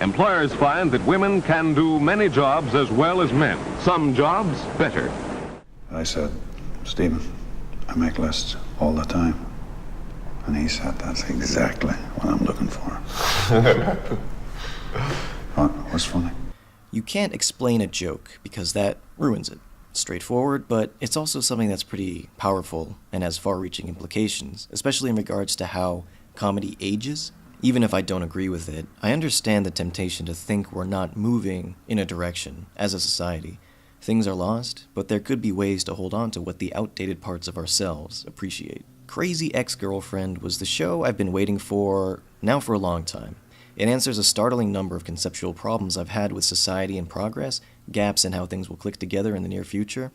Employers find that women can do many jobs as well as men, some jobs better. I said, Stephen, I make lists all the time. And he said, that's exactly what I'm looking for. What's funny? You can't explain a joke because that ruins it. Straightforward, but it's also something that's pretty powerful and has far-reaching implications, especially in regards to how comedy ages. Even if I don't agree with it, I understand the temptation to think we're not moving in a direction as a society. Things are lost, but there could be ways to hold on to what the outdated parts of ourselves appreciate. Crazy Ex-Girlfriend was the show I've been waiting for now for a long time. It answers a startling number of conceptual problems I've had with society and progress, gaps in how things will click together in the near future.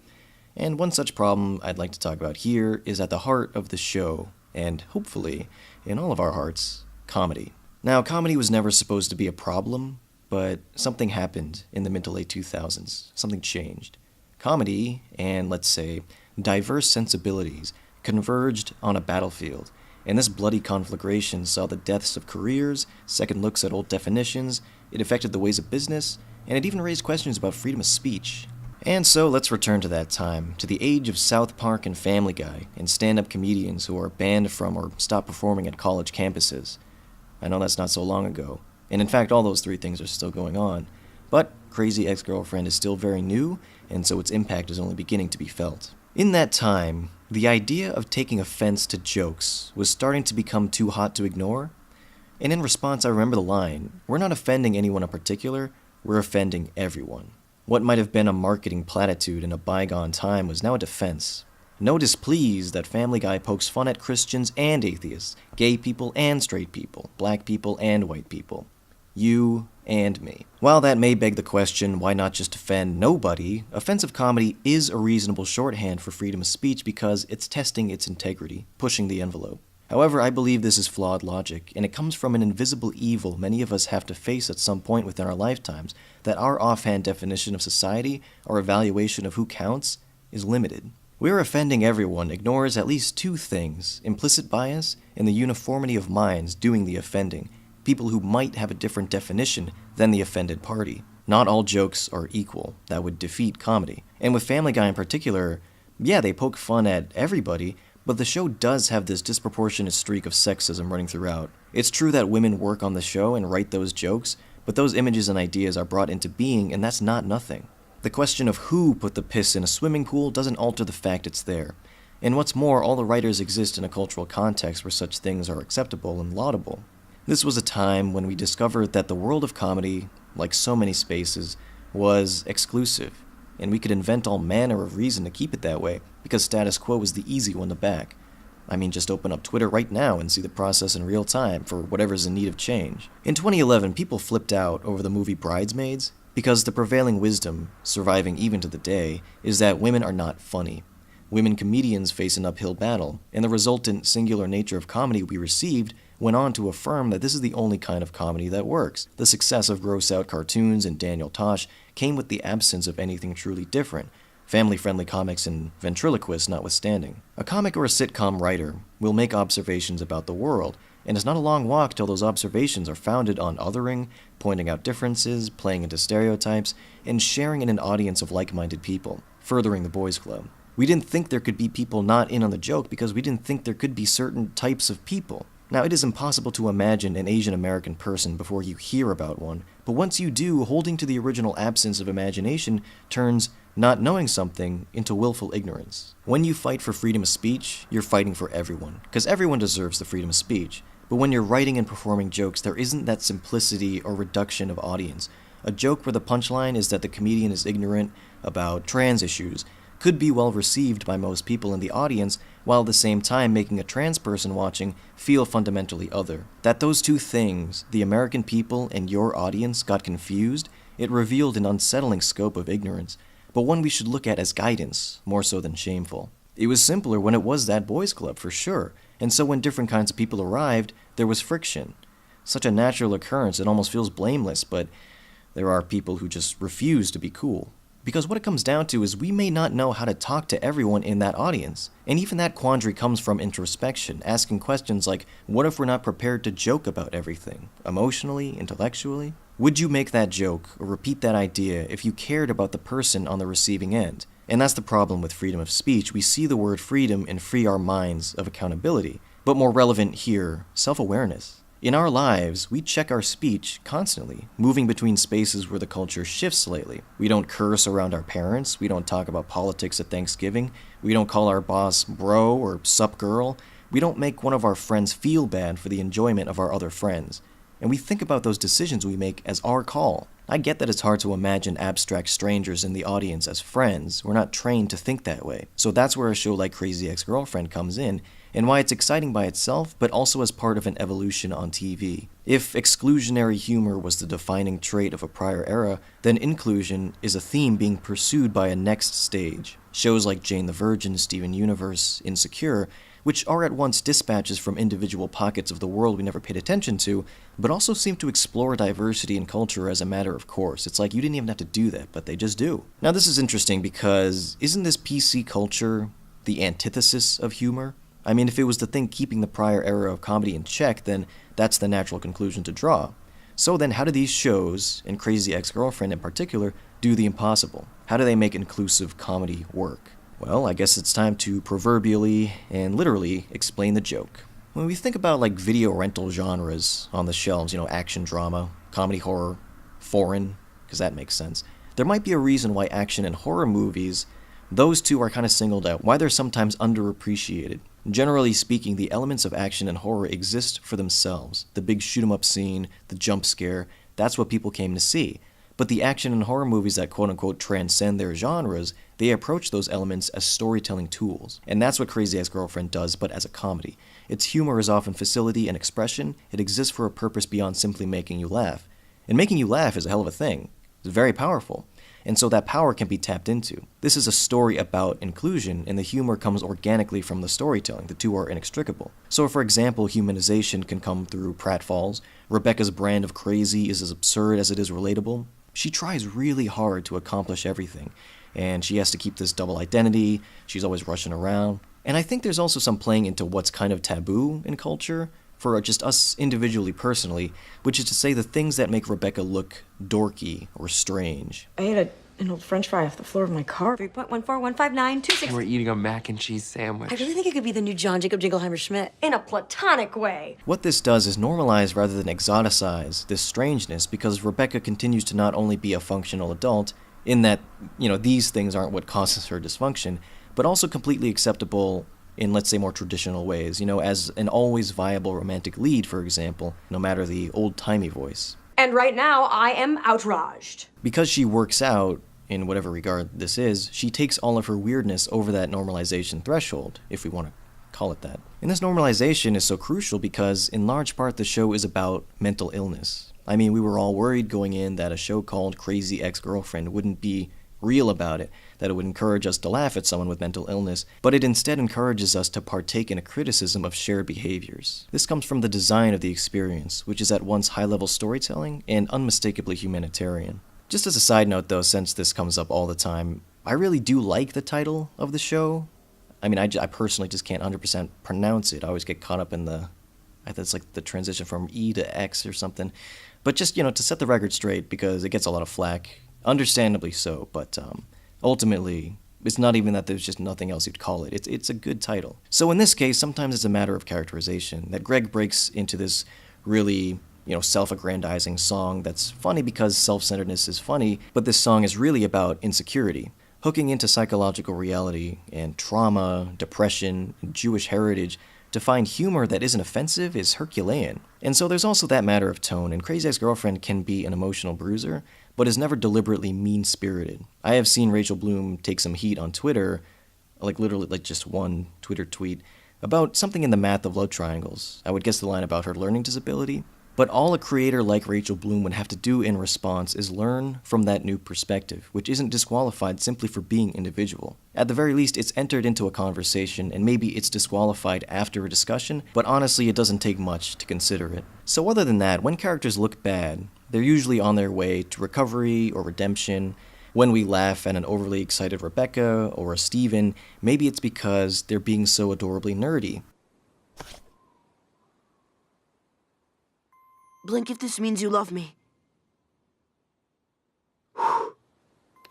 And one such problem I'd like to talk about here is at the heart of the show, and hopefully, in all of our hearts, comedy. Now, comedy was never supposed to be a problem, but something happened in the mid to late 2000s. Something changed. Comedy, and let's say, diverse sensibilities, converged on a battlefield, and this bloody conflagration saw the deaths of careers, second looks at old definitions, it affected the ways of business, and it even raised questions about freedom of speech. And so let's return to that time, to the age of South Park and Family Guy, and stand-up comedians who are banned from or stopped performing at college campuses. I know that's not so long ago, and in fact all those three things are still going on, but Crazy Ex-Girlfriend is still very new, and so its impact is only beginning to be felt. In that time, the idea of taking offense to jokes was starting to become too hot to ignore, and in response I remember the line, "We're not offending anyone in particular, we're offending everyone." What might have been a marketing platitude in a bygone time was now a defense. No displeased that Family Guy pokes fun at Christians and atheists, gay people and straight people, black people and white people. You and me. While that may beg the question, why not just offend nobody, offensive comedy is a reasonable shorthand for freedom of speech because it's testing its integrity, pushing the envelope. However, I believe this is flawed logic, and it comes from an invisible evil many of us have to face at some point within our lifetimes, that our offhand definition of society, our evaluation of who counts, is limited. We're offending everyone ignores at least two things: implicit bias and the uniformity of minds doing the offending, people who might have a different definition than the offended party. Not all jokes are equal. That would defeat comedy. And with Family Guy in particular, yeah, they poke fun at everybody, but the show does have this disproportionate streak of sexism running throughout. It's true that women work on the show and write those jokes, but those images and ideas are brought into being, and that's not nothing. The question of who put the piss in a swimming pool doesn't alter the fact it's there. And what's more, all the writers exist in a cultural context where such things are acceptable and laudable. This was a time when we discovered that the world of comedy, like so many spaces, was exclusive, and we could invent all manner of reason to keep it that way, because status quo was the easy one to back. I mean, just open up Twitter right now and see the process in real time for whatever's in need of change. In 2011, people flipped out over the movie Bridesmaids, because the prevailing wisdom, surviving even to the day, is that women are not funny. Women comedians face an uphill battle, and the resultant singular nature of comedy we received went on to affirm that this is the only kind of comedy that works. The success of gross-out cartoons and Daniel Tosh came with the absence of anything truly different, family-friendly comics and ventriloquists notwithstanding. A comic or a sitcom writer will make observations about the world, and it's not a long walk till those observations are founded on othering, pointing out differences, playing into stereotypes, and sharing in an audience of like-minded people, furthering the boys' club. We didn't think there could be people not in on the joke because we didn't think there could be certain types of people. Now, it is impossible to imagine an Asian American person before you hear about one, but once you do, holding to the original absence of imagination turns not knowing something into willful ignorance. When you fight for freedom of speech, you're fighting for everyone, because everyone deserves the freedom of speech. But when you're writing and performing jokes, there isn't that simplicity or reduction of audience. A joke where the punchline is that the comedian is ignorant about trans issues could be well received by most people in the audience, while at the same time making a trans person watching feel fundamentally other. That those two things, the American people and your audience, got confused, it revealed an unsettling scope of ignorance, but one we should look at as guidance, more so than shameful. It was simpler when it was that boys' club, for sure, and so when different kinds of people arrived, there was friction. Such a natural occurrence, it almost feels blameless, but there are people who just refuse to be cool. Because what it comes down to is we may not know how to talk to everyone in that audience. And even that quandary comes from introspection, asking questions like, what if we're not prepared to joke about everything, emotionally, intellectually? Would you make that joke or repeat that idea if you cared about the person on the receiving end? And that's the problem with freedom of speech. We see the word freedom and free our minds of accountability. But more relevant here, self-awareness. In our lives, we check our speech constantly, moving between spaces where the culture shifts lately. We don't curse around our parents, we don't talk about politics at Thanksgiving, we don't call our boss bro or sup girl, we don't make one of our friends feel bad for the enjoyment of our other friends. And we think about those decisions we make as our call. I get that it's hard to imagine abstract strangers in the audience as friends. We're not trained to think that way. So that's where a show like Crazy Ex-Girlfriend comes in, and why it's exciting by itself, but also as part of an evolution on TV. If exclusionary humor was the defining trait of a prior era, then inclusion is a theme being pursued by a next stage. Shows like Jane the Virgin, Steven Universe, Insecure, which are at once dispatches from individual pockets of the world we never paid attention to, but also seem to explore diversity in culture as a matter of course. It's like you didn't even have to do that, but they just do. Now this is interesting because isn't this PC culture the antithesis of humor? I mean, if it was the thing keeping the prior era of comedy in check, then that's the natural conclusion to draw. So then how do these shows, and Crazy Ex-Girlfriend in particular, do the impossible? How do they make inclusive comedy work? Well, I guess it's time to proverbially and literally explain the joke. When we think about like video rental genres on the shelves, action drama, comedy horror, foreign, because that makes sense, there might be a reason why action and horror movies, those two are kind of singled out, why they're sometimes underappreciated. Generally speaking, the elements of action and horror exist for themselves. The big shoot-'em-up scene, the jump scare, that's what people came to see. But the action and horror movies that quote-unquote transcend their genres, they approach those elements as storytelling tools. And that's what Crazy Ex-Girlfriend does, but as a comedy. Its humor is often facility and expression. It exists for a purpose beyond simply making you laugh. And making you laugh is a hell of a thing. It's very powerful. And so that power can be tapped into. This is a story about inclusion, and the humor comes organically from the storytelling. The two are inextricable. So for example, humanization can come through pratfalls. Rebecca's brand of crazy is as absurd as it is relatable. She tries really hard to accomplish everything, and she has to keep this double identity. She's always rushing around. And I think there's also some playing into what's kind of taboo in culture, for just us individually personally, which is to say the things that make Rebecca look dorky or strange. I ate an old french fry off the floor of my car. 3.1415926. And we're eating a mac and cheese sandwich. I really think it could be the new John Jacob Jingleheimer Schmidt. In a platonic way. What this does is normalize rather than exoticize this strangeness, because Rebecca continues to not only be a functional adult, in that, these things aren't what causes her dysfunction, but also completely acceptable in, let's say, more traditional ways, as an always viable romantic lead, for example, no matter the old-timey voice. And right now, I am outraged. Because she works out, in whatever regard this is, she takes all of her weirdness over that normalization threshold, if we want to call it that. And this normalization is so crucial because, in large part, the show is about mental illness. I mean, we were all worried going in that a show called Crazy Ex-Girlfriend wouldn't be real about it, that it would encourage us to laugh at someone with mental illness, but it instead encourages us to partake in a criticism of shared behaviors. This comes from the design of the experience, which is at once high-level storytelling and unmistakably humanitarian. Just as a side note though, since this comes up all the time, I really do like the title of the show. I mean, I personally just can't 100% pronounce it. I always get caught up in I think it's like the transition from E to X or something. But just, to set the record straight, because it gets a lot of flack. Understandably so, but ultimately, it's not even that there's just nothing else you'd call it. It's a good title. So in this case, sometimes it's a matter of characterization, that Greg breaks into this really, self-aggrandizing song that's funny because self-centeredness is funny, but this song is really about insecurity. Hooking into psychological reality and trauma, depression, and Jewish heritage to find humor that isn't offensive is Herculean. And so there's also that matter of tone, and Crazy Ex-Girlfriend can be an emotional bruiser, but is never deliberately mean-spirited. I have seen Rachel Bloom take some heat on Twitter, literally just one Twitter tweet, about something in the math of love triangles. I would guess the line about her learning disability. But all a creator like Rachel Bloom would have to do in response is learn from that new perspective, which isn't disqualified simply for being individual. At the very least, it's entered into a conversation, and maybe it's disqualified after a discussion, but honestly, it doesn't take much to consider it. So other than that, when characters look bad, they're usually on their way to recovery or redemption. When we laugh at an overly excited Rebecca or a Steven, maybe it's because they're being so adorably nerdy. Blink if this means you love me.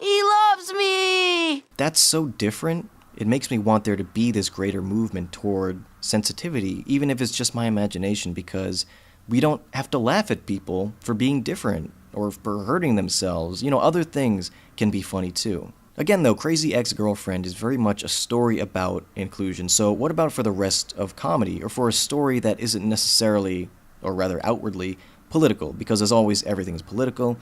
He loves me! That's so different. It makes me want there to be this greater movement toward sensitivity, even if it's just my imagination, because we don't have to laugh at people for being different or for hurting themselves. Other things can be funny too. Again, though, Crazy Ex-Girlfriend is very much a story about inclusion. So what about for the rest of comedy, or for a story that isn't necessarily, or rather outwardly, political? Because as always, everything is political,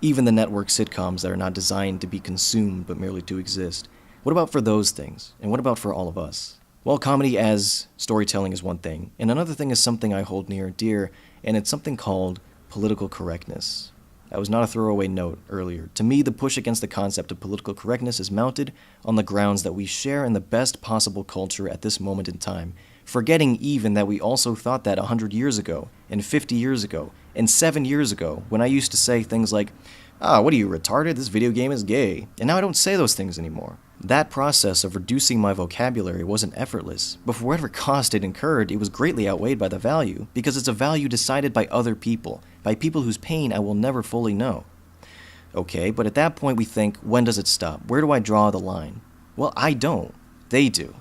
even the network sitcoms that are not designed to be consumed but merely to exist. What about for those things? And what about for all of us? Well, comedy as storytelling is one thing, and another thing is something I hold near and dear, and it's something called political correctness. That was not a throwaway note earlier. To me, the push against the concept of political correctness is mounted on the grounds that we share in the best possible culture at this moment in time, forgetting even that we also thought that 100 years ago, and 50 years ago, and 7 years ago, when I used to say things like, what are you, retarded? This video game is gay. And now I don't say those things anymore. That process of reducing my vocabulary wasn't effortless, but for whatever cost it incurred, it was greatly outweighed by the value, because it's a value decided by other people, by people whose pain I will never fully know. Okay, but at that point we think, when does it stop? Where do I draw the line? Well, I don't. They do.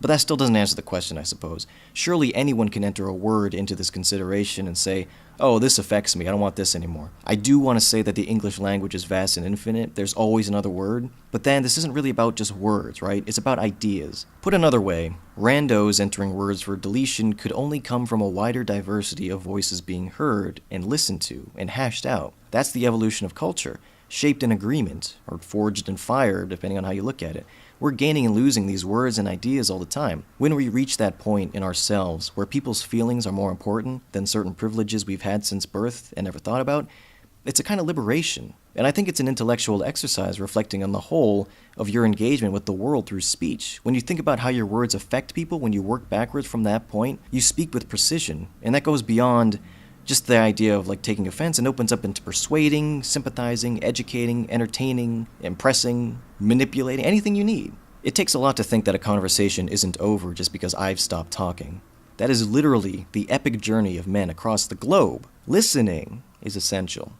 But that still doesn't answer the question, I suppose. Surely anyone can enter a word into this consideration and say, oh, this affects me, I don't want this anymore. I do want to say that the English language is vast and infinite, there's always another word, but then this isn't really about just words, right? It's about ideas. Put another way, randos entering words for deletion could only come from a wider diversity of voices being heard and listened to and hashed out. That's the evolution of culture, shaped in agreement, or forged in fire, depending on how you look at it. We're gaining and losing these words and ideas all the time. When we reach that point in ourselves where people's feelings are more important than certain privileges we've had since birth and never thought about, it's a kind of liberation. And I think it's an intellectual exercise reflecting on the whole of your engagement with the world through speech. When you think about how your words affect people, when you work backwards from that point, you speak with precision. And that goes beyond just the idea of taking offense and opens up into persuading, sympathizing, educating, entertaining, impressing, manipulating, anything you need. It takes a lot to think that a conversation isn't over just because I've stopped talking. That is literally the epic journey of men across the globe. Listening is essential.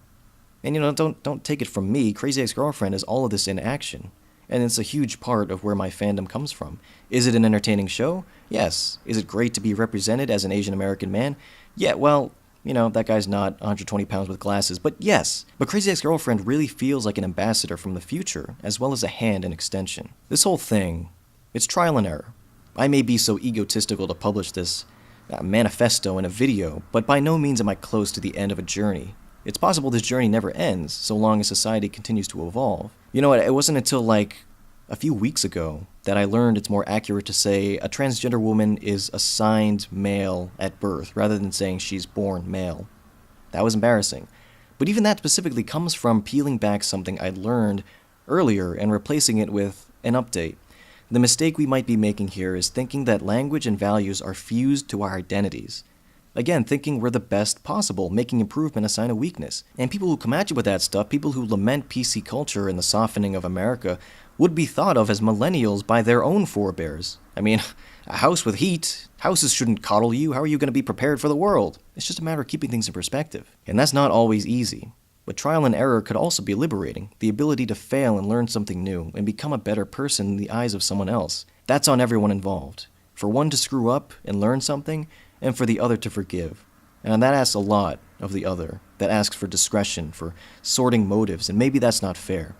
And don't take it from me, Crazy Ex-Girlfriend is all of this in action. And it's a huge part of where my fandom comes from. Is it an entertaining show? Yes. Is it great to be represented as an Asian American man? Yeah, well, that guy's not 120 pounds with glasses, but yes. But Crazy Ex-Girlfriend really feels like an ambassador from the future, as well as a hand and extension. This whole thing, it's trial and error. I may be so egotistical to publish this manifesto in a video, but by no means am I close to the end of a journey. It's possible this journey never ends, so long as society continues to evolve. It wasn't until a few weeks ago that I learned it's more accurate to say a transgender woman is assigned male at birth rather than saying she's born male. That was embarrassing. But even that specifically comes from peeling back something I'd learned earlier and replacing it with an update. The mistake we might be making here is thinking that language and values are fused to our identities. Again, thinking we're the best possible, making improvement a sign of weakness. And people who come at you with that stuff, people who lament PC culture and the softening of America, would be thought of as millennials by their own forebears. A house with heat, houses shouldn't coddle you, how are you going to be prepared for the world? It's just a matter of keeping things in perspective. And that's not always easy. But trial and error could also be liberating, the ability to fail and learn something new, and become a better person in the eyes of someone else. That's on everyone involved. For one to screw up and learn something, and for the other to forgive. And that asks a lot of the other. That asks for discretion, for sorting motives, and maybe that's not fair.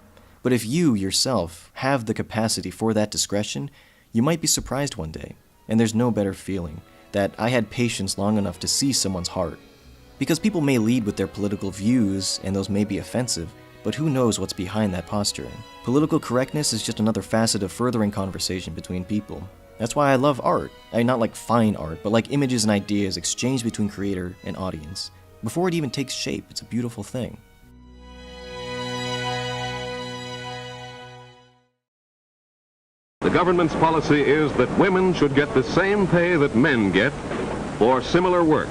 But if you, yourself, have the capacity for that discretion, you might be surprised one day. And there's no better feeling that I had patience long enough to see someone's heart. Because people may lead with their political views, and those may be offensive, but who knows what's behind that posturing. Political correctness is just another facet of furthering conversation between people. That's why I love art. Not fine art, but images and ideas exchanged between creator and audience. Before it even takes shape, it's a beautiful thing. The government's policy is that women should get the same pay that men get for similar work.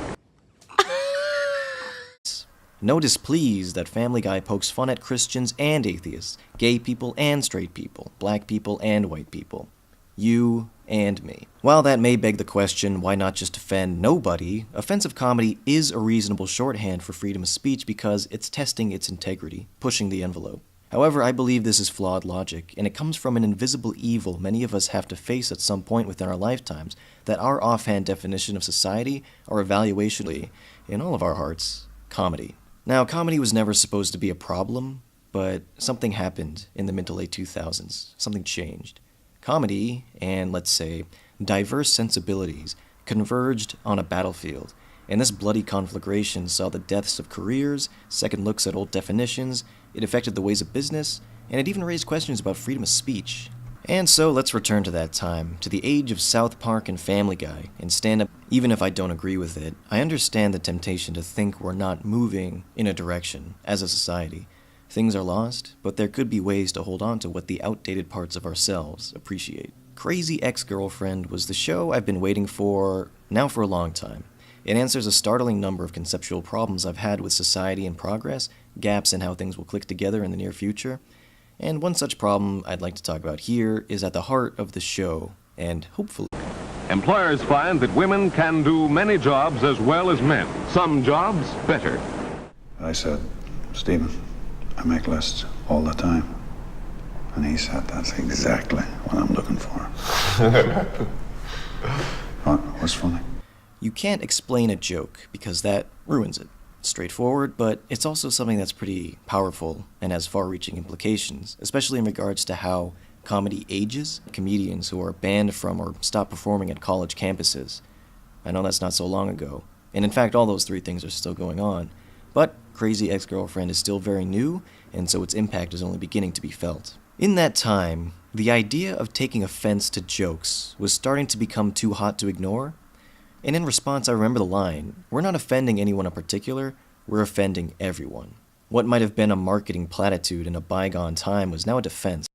No displeased that Family Guy pokes fun at Christians and atheists, gay people and straight people, black people and white people. You and me. While that may beg the question, why not just offend nobody, offensive comedy is a reasonable shorthand for freedom of speech because it's testing its integrity, pushing the envelope. However, I believe this is flawed logic, and it comes from an invisible evil many of us have to face at some point within our lifetimes, that our offhand definition of society, our evaluation, in all of our hearts, comedy. Now, comedy was never supposed to be a problem, but something happened in the mid to late 2000s. Something changed. Comedy, and let's say, diverse sensibilities, converged on a battlefield, and this bloody conflagration saw the deaths of careers, second looks at old definitions, it affected the ways of business, and it even raised questions about freedom of speech. And so let's return to that time, to the age of South Park and Family Guy, and stand-up. Even if I don't agree with it, I understand the temptation to think we're not moving in a direction as a society. Things are lost, but there could be ways to hold on to what the outdated parts of ourselves appreciate. Crazy Ex-Girlfriend was the show I've been waiting for now for a long time. It answers a startling number of conceptual problems I've had with society and progress, gaps in how things will click together in the near future, and one such problem I'd like to talk about here is at the heart of the show, and hopefully... Employers find that women can do many jobs as well as men, some jobs better. I said, Stephen, I make lists all the time. And he said, that's exactly what I'm looking for. What's funny? You can't explain a joke because that ruins it. Straightforward, but it's also something that's pretty powerful and has far-reaching implications, especially in regards to how comedy ages. Comedians who are banned from or stop performing at college campuses. I know that's not so long ago, and in fact all those three things are still going on, but Crazy Ex-Girlfriend is still very new, and so its impact is only beginning to be felt. In that time, the idea of taking offense to jokes was starting to become too hot to ignore, and in response I remember the line, "We're not offending anyone in particular, we're offending everyone." What might have been a marketing platitude in a bygone time was now a defense.